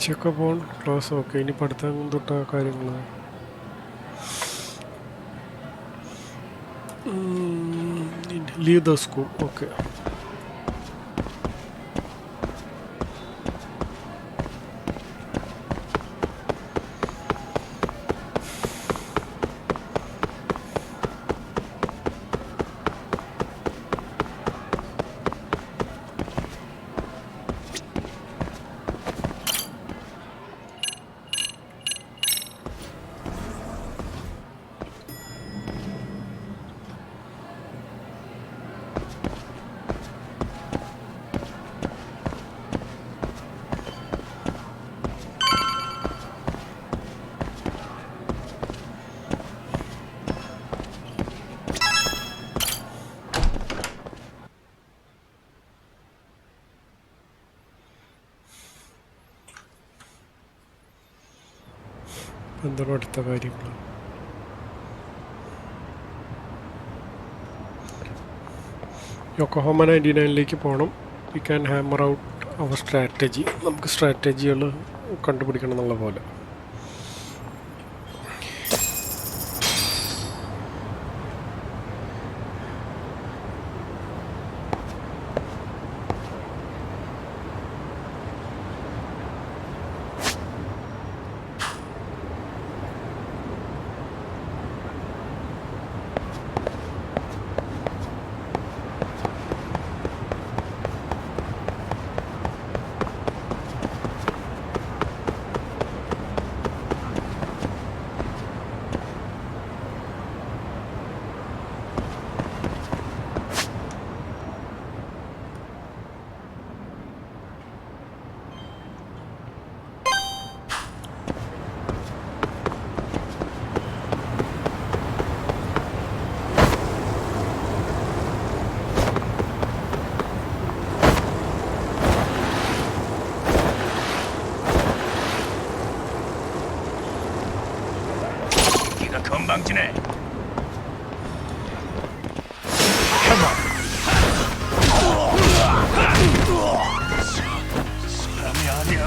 Check up on class. Okay, ഇനി പഠിത്തം തൊട്ട കാര്യങ്ങൾ. Leave the school. Okay. എന്താണ് അടുത്ത കാര്യങ്ങൾ? യോക്കോഹാമ 99ലേക്ക് പോകണം. We can hammer out our strategy. നമുക്ക് സ്ട്രാറ്റജികൾ കണ്ടുപിടിക്കണം എന്നുള്ള പോലെ. 건방지네. 사람이 아니야.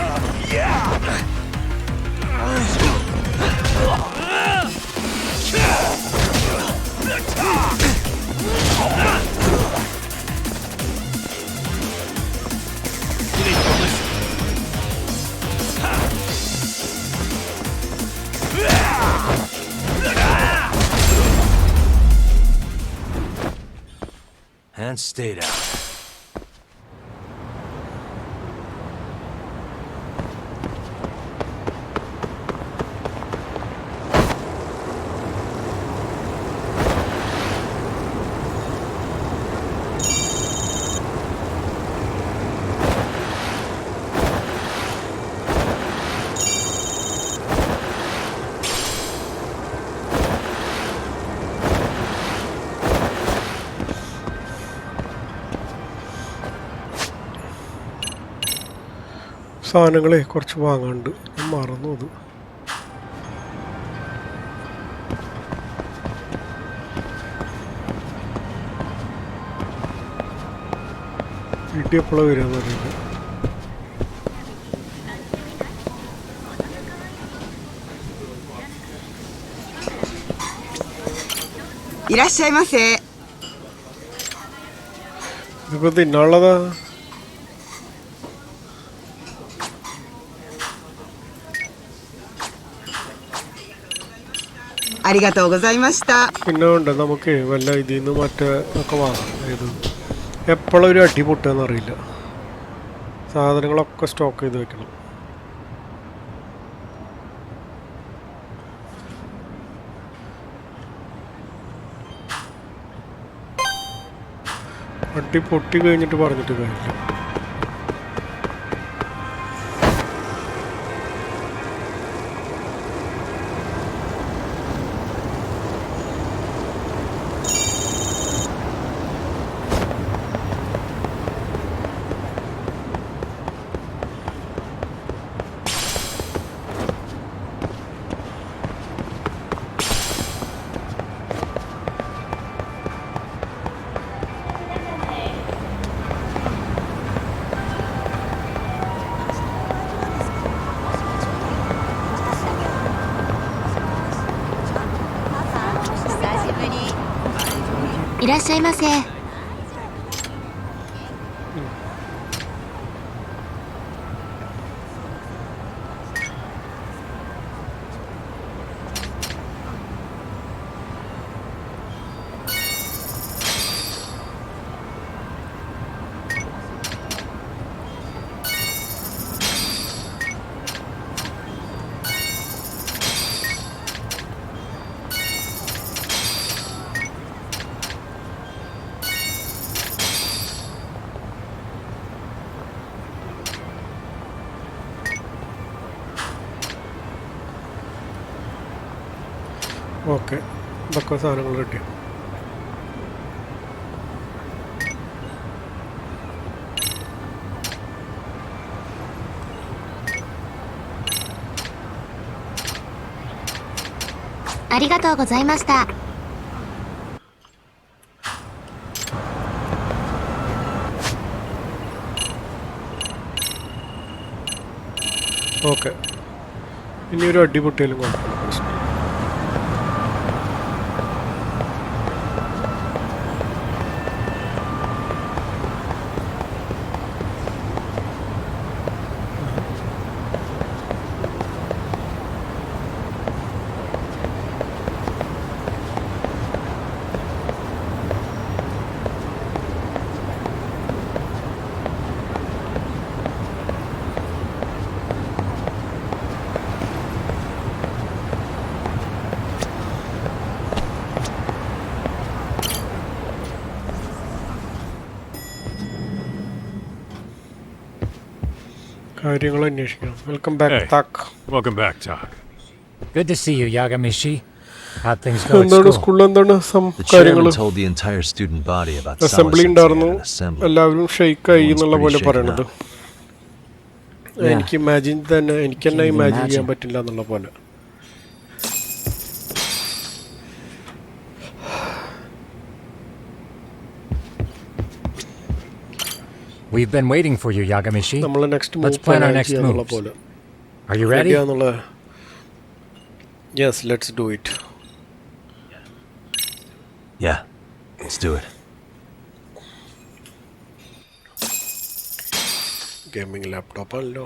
And stay down. സാധനങ്ങളെ കുറച്ച് വാങ്ങാണ്ട് മറന്നു അത്. വീട്ടിൽ എപ്പോഴാണ് വരികയെന്ന് അറിയില്ല. ഇതിപ്പോ തിന്നാനുള്ളതാ. പിന്നെ ഉണ്ട് നമുക്ക് വല്ല ഇതിൽ നിന്ന് മറ്റേ ഒക്കെ വാങ്ങാം. ഏത് എപ്പോഴും ഒരു അടി പൊട്ടുകയെന്ന് അറിയില്ല. സാധനങ്ങളൊക്കെ സ്റ്റോക്ക് ചെയ്ത് വെക്കണം. അടി പൊട്ടി കഴിഞ്ഞിട്ട് പറഞ്ഞിട്ട് കാര്യമില്ല. ഓക്കെ, ഇതൊക്കെ സാധനങ്ങൾ കിട്ടി. ഓക്കെ, ഇനി ഒരു അടിപൊട്ടിയാലും കുഴപ്പമില്ല. കാര്യങ്ങൾ അന്വേഷിക്കണം. Welcome back Tak. Welcome back, Tak. Good to see you, Yagami. How things go at എന്താണ് school? സ്കൂളിൽ എന്താണ് The കാര്യങ്ങൾ? chairman told the entire student body about assembly Sawa-sensei ഉണ്ടായിരുന്നു, at an assembly. എല്ലാവരും ഷെയ്ക്കായി എന്നുള്ള പോലെ Everyone's pretty പറയണത്. shaken എനിക്ക് ഇമാജിൻ തന്നെ എനിക്ക് തന്നെ ഇമാജിൻ ചെയ്യാൻ പറ്റില്ല എന്നുള്ള പോലെ. We've been waiting for you, Yagami. നമ്മളെ next Let's plan our next moves. Are you ready? Yes, let's do it. Yeah, let's do it. Gaming laptop allo.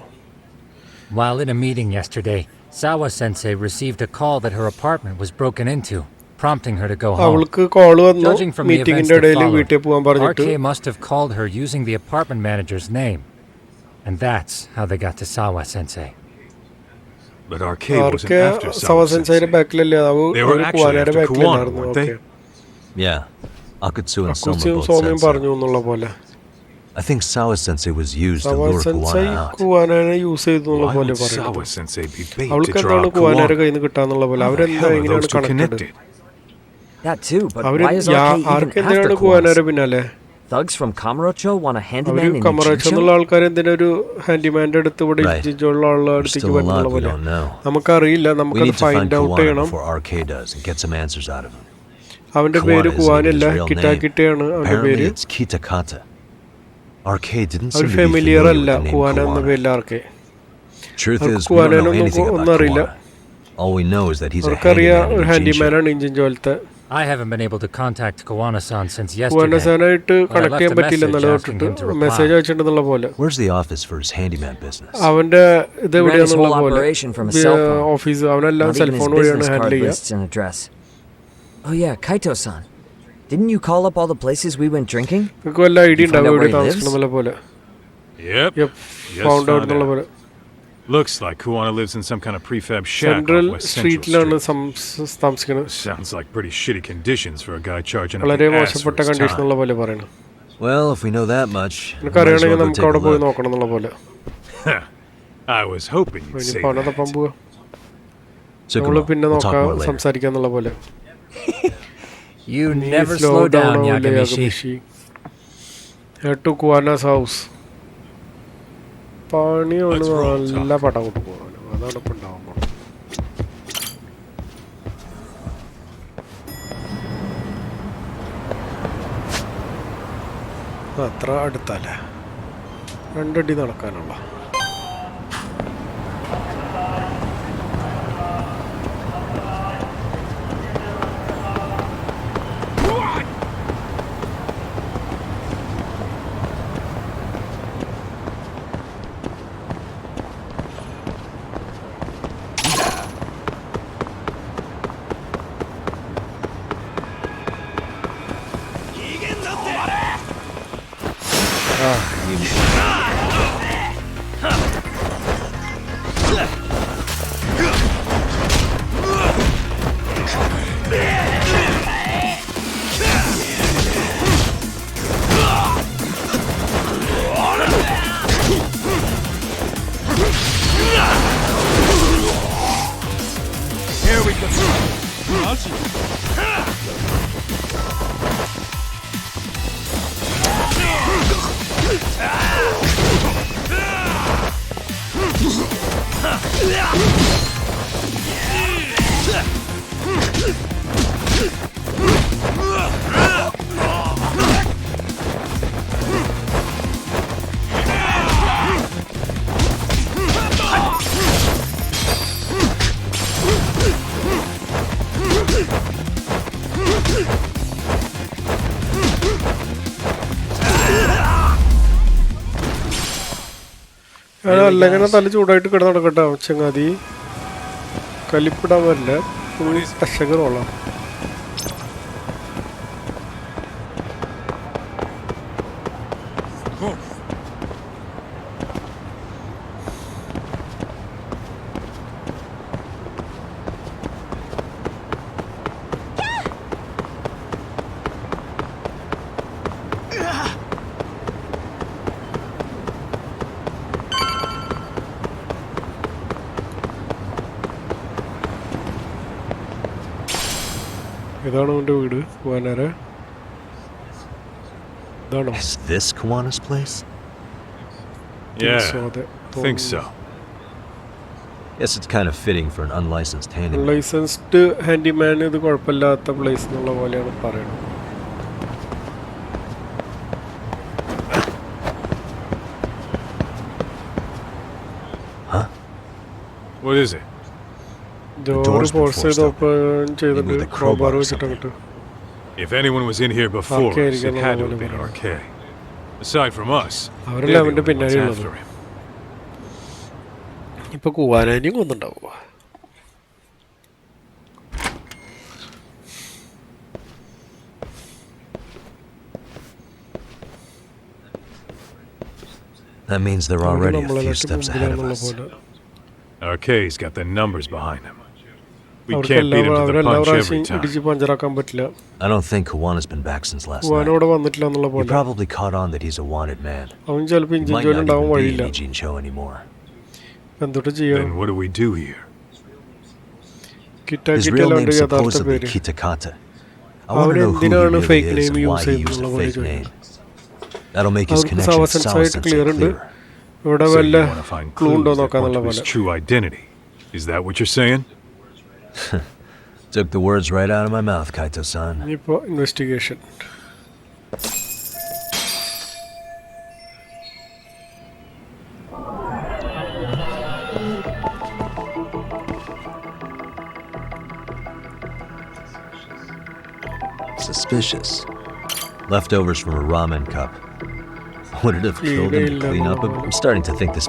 While in a meeting yesterday, Sawa-sensei received a call that her apartment was broken into, prompting her to go home. അവൾക്ക് call വന്നു Judging from the events മീറ്റിംഗിന്റെ that ഇടയിൽ വീട്ടിൽ പോകാൻ followed, പറഞ്ഞിട്ട്. RK must have called her using the apartment manager's name. And that's how they got to Sawa-sensei. But RK wasn't after Sawa-senseiയുടെ ബാക്കിലല്ലേ They were actually after Kuwana, weren't they? Yeah, Akutsu and Soma അക്കുസും both സോമയും said so. പറഞ്ഞു എന്നുള്ള പോലെ. I think Sawa-sensei was used to lure Sawa-sensei Kuwana out. കുവാനനെ use ചെയ്തു എന്നുള്ള Why പോലെ would പറയുന്നത്. Sawa-sensei be bait അവൾക്ക് to draw എന്താണ് out കുവാനയുടെ Kuwana? കയ്യിൽ നിന്ന് കിട്ടാന്നുള്ള പോലെ. How the അവരെന്താ hell are എങ്ങനെയാണ് those two connected? connected? That too, but അവര് why is RK even arc after എന്തിനാണ് Kuwana? കുവാനയുടെ പിന്നാലെ? thugs from Kamurocho want a handyman in Kamurocho എന്നുള്ള ആൾക്കാർ എന്തിനാ ഒരു ഹാൻഡിമാൻ്റെ അടുത്ത് ഇവിടെ ജിഞ്ചോയുള്ള ആളുടെ അടുത്തേക്ക് വരുന്നുള്ള പോലെ നമുക്കറിയില്ല, നമുക്കത് ഫൈൻഡ് ഔട്ട് ചെയ്യണം. അവന്റെ പേര് കുവാനല്ല, കിറ്റാക്കിട്ടയാണ് അവന്റെ പേര്. ഒരു ഫെമിലിയർ അല്ല കുവാന എന്ന പേരിൽ ആർക്കെ. കുവാനൊന്നും അറിയില്ല. അവർക്കറിയാം ഒരു ഹാൻഡിമാനാണ് ഇഞ്ചിൻ ജോലത്തെ. I haven't been able to contact Kuwana-san since yesterday. കുവാന-സാനായിട്ട് കണക്ട് ചെയ്യാൻ പറ്റില്ല എന്നല്ല തൊട്ടിട്ട് മെസ്സേജ് അയച്ചിട്ടുണ്ടെന്നുള്ള പോലെ. Where's the office for his handyman business? അവന്റെ ഇത് എവിടെയാന്നുള്ള പോലെ ഓഫീസ് അവനെല്ലാം സെൽഫോൺ വഴിയാണ് ഹാൻഡിൽ ചെയ്യുക. Oh yeah, Kaito-san. Didn't you call up all the places we went drinking? നിങ്ങൾക്ക് വല്ല ഐഡിയ ഉണ്ടാവും എവിടെ താമസിക്കണമെന്നുള്ള പോലെ. Yep. Found out എന്നുള്ള പോലെ. Looks like Kuwana lives in some kind of prefab shack Central off West Central Street. Sounds like pretty shitty conditions for a guy charging up വളരെ the ass മോശപ്പെട്ട for his കണ്ടീഷനുള്ള time. പോലെ പറയണം. Well, if we know that much, നമുക്കറിയണമെങ്കിൽ നമുക്ക് അവിടെ പോയി നോക്കണം എന്നുള്ള പോലെ. I was hoping you'd say that. നമ്മള് പിന്നെ നോക്കാം, സംസാരിക്കാന്നുള്ള പോലെ. You never slow down, Yagami. Head to Kuwana's house. പണി ഒന്ന് നല്ല പടം കൊണ്ടു പോകാനും അതാണ് ഇപ്പം ഉണ്ടാവാൻ പോകുന്നത്. അത്ര അടുത്തല്ലേ, 2 അടി നടക്കാനുള്ള. അല്ലെങ്കിൽ തല ചൂടായിട്ട് കിടന്ന് നടക്കട്ടെ ചങ്ങാതി, കലിപ്പിടാൻ പറ്റില്ല. ഫുൾ പശകറോളാം. ഇതാണ് അവൻ്റെ വീട് കുവാനരെ. ഇതാണോ? Is this Kuwana's place? Yeah, think so. Guess it's kind of fitting for an unlicensed handyman. Unlicensed handyman ഇത് കുഴപ്പമില്ലാത്ത പ്ലേസ് എന്നുള്ള പോലെയാണ് പറയുന്നത്. Huh? What is it? Doors force ചെയ്ത് ഓപ്പൺ ചെയ്തിട്ട് ക്രോബാർ വെച്ചിട്ട്. If anyone was in here before us, it had to have been archaic. Aside from us, അവരെല്ലാം അവൻ്റെ പിന്നാലെയുള്ളത്. ഇപ്പൊ കുവാനേനെയും കൊന്നുണ്ടാവുക. That means they're already a few steps ahead of us. Arcay's got the numbers behind him. We can't beat him to the punch every time. I don't think Kuwana's been back since last night. He probably caught on that he's a wanted man. He might not even be in Ijincho anymore. Then what do we do here? His real name's supposedly Kitakata. I want to know who he really is and why he used a fake name. That'll make his connection with Sawa-sensei clear. So you want to find clues that point to his true identity? Is that what you're saying? Took the words right out of my mouth, Kaito-san. Investigation. Suspicious. Leftovers from a ramen cup. Would it have killed him to clean up? I'm starting to think this.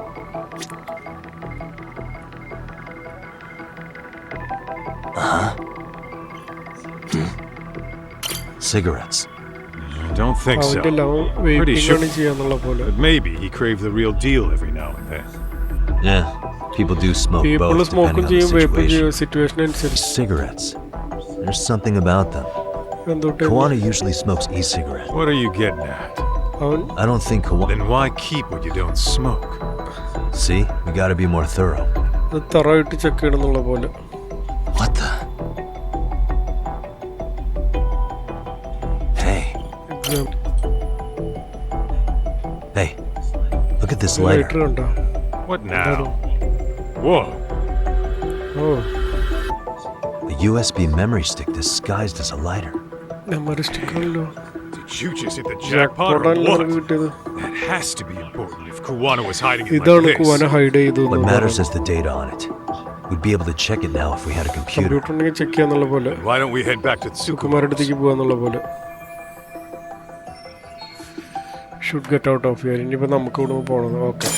Cigarettes. I don't think so. Pretty sure. But maybe he craved the real deal every now and then. Yeah, people do smoke both depending on the situation. Cigarettes. There's something about them. Kuwana usually smokes e-cigarettes. What are you getting at? I don't think Kuwana... Then why keep what you don't smoke? See? We gotta be more thorough. What the... Hey, look at this lighter. What now? Whoa. Oh. A USB memory stick disguised as a lighter. Did you just hit the jackpot or what? That has to be important if Kuwana was hiding it like this. What matters is the data on it. We'd be able to check it now if we had a computer. Why don't we head back to Tsukuma's? Should get out of here. Okay.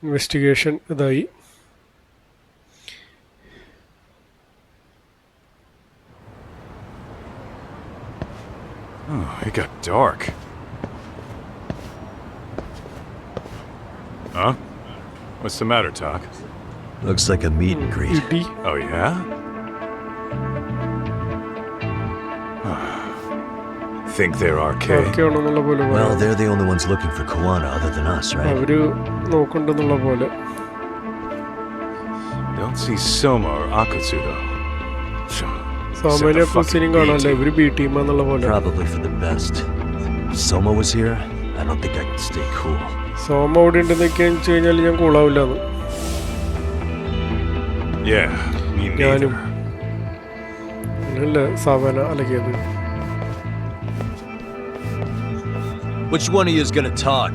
Investigation. Oh, it got dark. Huh? What's the matter, Talk? Looks like a meet and greet. Oh, yeah? Think they're arcade? Well, they're the only ones looking for Kuwana other than us, right? Don't see Soma or Akatsu, though. Probably for the best. If Soma was here, I don't think I could stay cool. Yeah, me neither. Which one of you is gonna talk?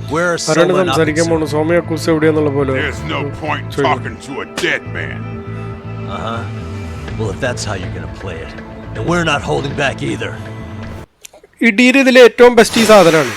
Where are Soma and Akatsu? There's no point talking to a dead man. Uh-huh. Well, if that's how you're gonna play it, then we're not holding back either. ഇതിലെ ഏറ്റവും best ഈ സാധനമാണ്.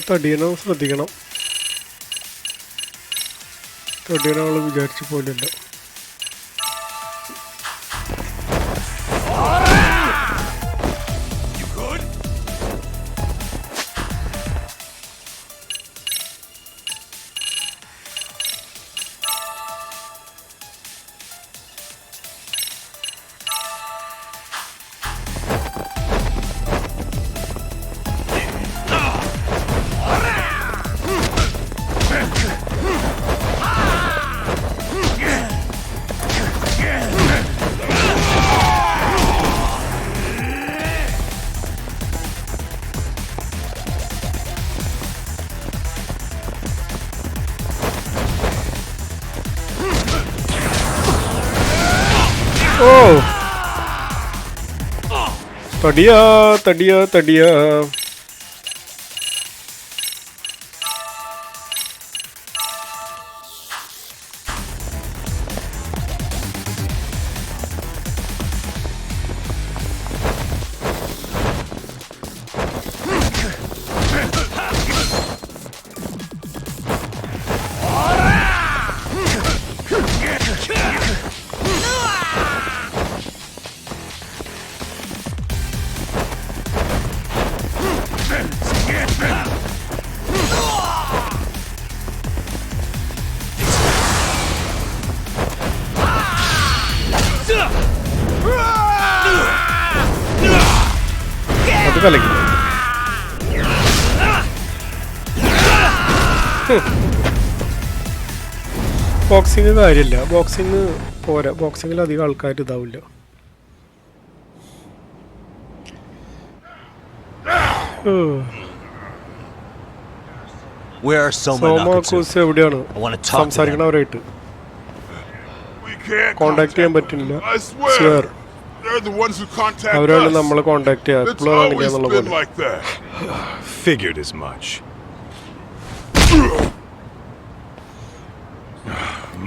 തടിയനെ ശ്രദ്ധിക്കണം. തടിയനെ അവൾ വിചാരിച്ച പോലെയല്ല. തടിയാ. അത് കലക്കി. ബോക്സിങ് കാര്യമില്ല, ബോക്സിങ് പോരാ, ബോക്സിങ്ങിൽ അധികം ആൾക്കാർ ഇതാവില്ല. സോമാക്കൂസ് എവിടെയാണ് സംസാരിക്കണവരായിട്ട്? കോണ്ടാക്ട് ചെയ്യാൻ പറ്റില്ല. അവരാണ് നമ്മളെ കോണ്ടാക്ട് ചെയ്യുക. എപ്പോഴും കാണിക്കാന്നുള്ള പോലെ. Figured as much.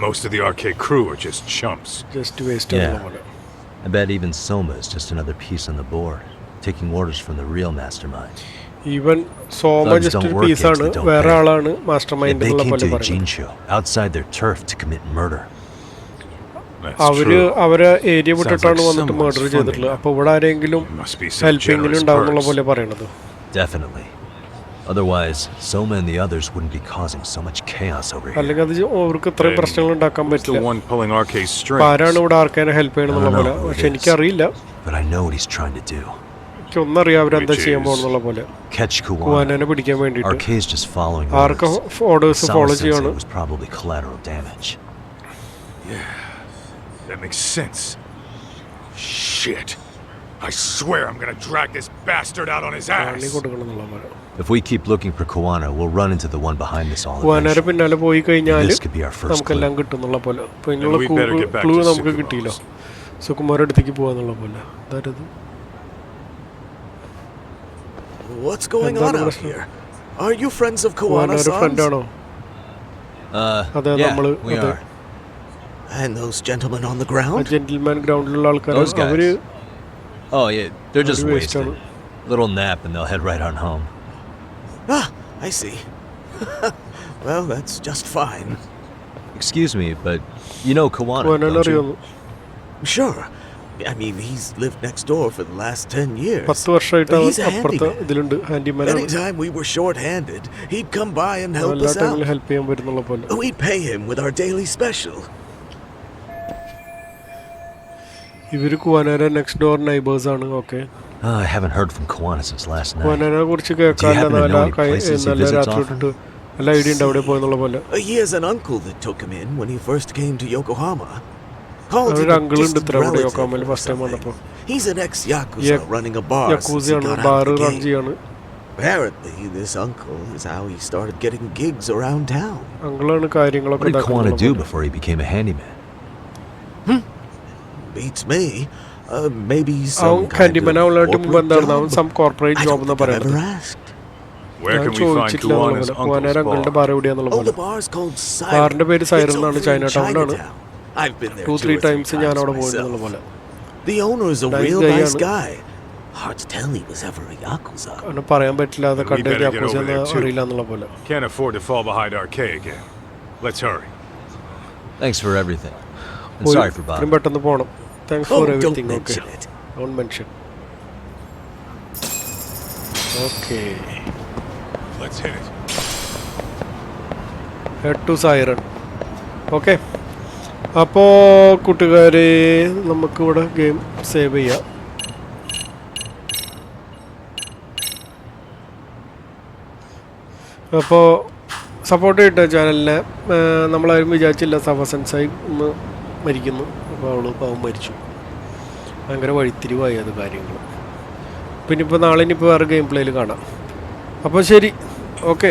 Most of the arcade crew are just chumps. Just waste. I bet even Soma is just another piece on the board, taking orders from the real mastermind. Even Soma just a piece ആണ്, വേറെ ആളാണ് master mind എന്നുള്ള പോലെ പറയുന്നത്. Outside their turf to commit murder. അവരെ area വിട്ടിട്ടാണ് വന്നിട്ട് murder ചെയ്തിട്ടുള്ളത്. അപ്പോൾ ഇവിടെ ആരെങ്കിലും ഹെൽപ്പിങ്ങിന് ഉണ്ടാവുന്നുള്ള പോലെ പറയണത്. Definitely. Otherwise, Soma and the others wouldn't be causing so much chaos over here. അല്ലെങ്കിൽ അത് അവർക്ക് ഇത്രയും പ്രശ്നങ്ങൾ ഉണ്ടാക്കാൻ പറ്റില്ല. ആരാണ് ഇവിടെ ആർക്കാനെ ഹെൽപ്പ് ചെയ്യണമെന്നുള്ള പോലെ. പക്ഷെ എനിക്കറിയില്ല. But I know what he's trying to do. എനിക്കൊന്നറിയാം അവരെന്താ ചെയ്യാൻ പോകുന്നുള്ള പോലെ. കുവാനനെ പിടിക്കാൻ വേണ്ടിയിട്ട് ആർക്ക് ഓർഡേഴ്സ് ഫോളോ ചെയ്യാണ്. Probably collateral damage. Yeah. That makes sense. Shit. I swear I'm gonna drag this bastard out on his ass. If we keep looking for Kuwana, we'll run into the one behind us all. കുവാനയുടെ പിന്നാലെ പോയി കഴിഞ്ഞാൽ This could be our first നമുക്കെല്ലാം കിട്ടുന്നുള്ള പോലെ. അപ്പോൾ ഇതിനുള്ള clue നമുക്ക് കിട്ടിയില്ല. സുകുമാരുടെ അടുത്തേക്ക് പോകാന്നുള്ള പോലെ. അതായത് What's going on out here? Are you friends of Kuwana's friend ആണോ? Yeah, we are. And those gentlemen on the ground? Gentleman groundലുള്ള ആൾക്കാർ. അവര് Oh yeah, they're just wasted. Little nap and they'll head right on home. Ah, I see. Well, that's just fine. Excuse me, but you know Kuwana, don't you? Sure. I mean, he's lived next door for the last 10 years. 10 വർഷമായിട്ട് ഇതിലുണ്ട് handyman. Anytime we were short-handed, he'd come by and help us out. Help ചെയ്യാൻ വരുന്നുള്ള പോലെ. We'd pay him with our daily special. ഇവര് കുവാനയുടെ next door neighbours ആണ്. Okay. I haven't heard from Kuwana since last night. കുവാനയെ കുറിച്ച് കേൾക്കാനില്ല. നല്ല രാത്രി തൊട്ട് എല്ലാ idea ഉണ്ട് അവിടെ പോയെന്നുള്ള പോലെ. He has an uncle that took him in when he first came to Yokohama. ഒരു അങ്കിൾ ഉണ്ട് ഇത്ര അവിടെ യോക്കോഹമയിൽ ഫസ്റ്റ് ടൈം വന്നപ്പോൾ. He's an ex-yakuza running a bar. യാക്കൂസയാണ്, ബാർ റൺ ചെയ്യാണ്. Apparently, this uncle is how he started getting gigs around town. അങ്കിളാണ് കാര്യങ്ങളൊക്കെ. What did Kuwana do before he became a handyman? Beats me. Maybe some kind of corporate some corporate job na never asked. Where can we find Kuwana's uncle's bar? Oh, the bar's called Siren. ബാറിന്റെ പേര് siren എന്നാണ്. It's over there in ചൈനടൗണിലാണ്. I've been there 2-3 times ഞാൻ അവിടെ പോയിട്ടുള്ള പോലെ. The owner is a real nice guy. Hard to tell he was ever a Yakuza. Can't afford to fall behind RK again. Let's hurry. Thanks for everything. And sorry for bothering. Thanks for everything. Don't mention it. Don't mention. Okay. Let's hit it. Head to Siren. Okay. അപ്പോൾ കൂട്ടുകാരെ നമുക്കിവിടെ game save ചെയ്യാം. അപ്പോൾ support ചെയ്തിട്ട് ചാനലിനെ. നമ്മളാരും വിചാരിച്ചില്ല Sawa-sensei ഒന്ന് മരിക്കുന്നു. അപ്പോൾ അവൾ പാവം മരിച്ചു. ഭയങ്കര വഴിത്തിരിവായി അത് കാര്യങ്ങൾ. പിന്നെ ഇപ്പോൾ നാളെ ഇനിയിപ്പോൾ വേറെ ഗെയിം പ്ലേയിൽ കാണാം. അപ്പോൾ ശരി, ഓക്കെ.